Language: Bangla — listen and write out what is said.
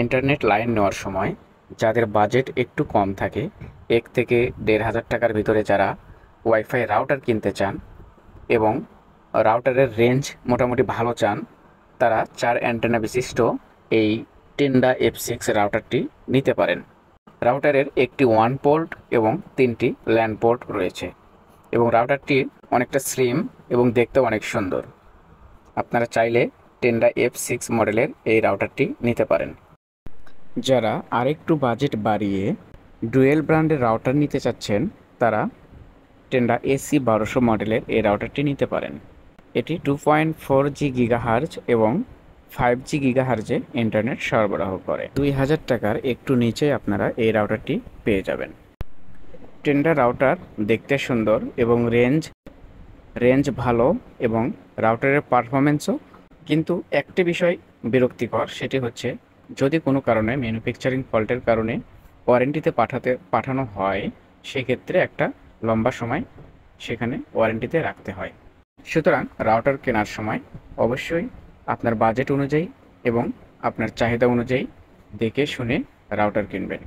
ইন্টারনেট লাইন নেওয়ার সময় যাদের বাজেট একটু কম থাকে, ১ থেকে ১,৫০০ টাকার ভিতরে যারা ওয়াইফাই রাউটার কিনতে চান এবং রাউটারের রেঞ্জ মোটামুটি ভালো চান, তারা ৪ অ্যান্টেনা বিশিষ্ট এই টেন্ডা F6 রাউটারটি নিতে পারেন। রাউটারের একটি ওয়ান পোর্ট এবং ৩টি ল্যান পোর্ট রয়েছে এবং রাউটারটি অনেকটা স্লিম এবং দেখতেও অনেক সুন্দর। আপনারা চাইলে টেন্ডা F6 মডেলের এই রাউটারটি নিতে পারেন। যারা আরেকটু বাজেট বাড়িয়ে ডুয়েল ব্র্যান্ডের রাউটার নিতে চাচ্ছেন, তারা টেন্ডা AC1200 মডেলের এই রাউটারটি নিতে পারেন। এটি 2.4G গিগাহার্জ এবং 5G গিগাহার্জে ইন্টারনেট সরবরাহ করে। ২,০০০ টাকার একটু নিচে আপনারা এই রাউটারটি পেয়ে যাবেন। টেন্ডা রাউটার দেখতে সুন্দর এবং রেঞ্জ ভালো এবং রাউটারের পারফরমেন্সও, কিন্তু একটি বিষয় বিরক্তিকর, সেটি হচ্ছে যদি কোনো কারণে ম্যানুফ্যাকচারিং ফল্টের কারণে ওয়ারেন্টিতে পাঠানো হয়, সেক্ষেত্রে একটা লম্বা সময় সেখানে ওয়ারেন্টিতে রাখতে হয়। সুতরাং রাউটার কেনার সময় অবশ্যই আপনার বাজেট অনুযায়ী এবং আপনার চাহিদা অনুযায়ী দেখে শুনে রাউটার কিনবেন।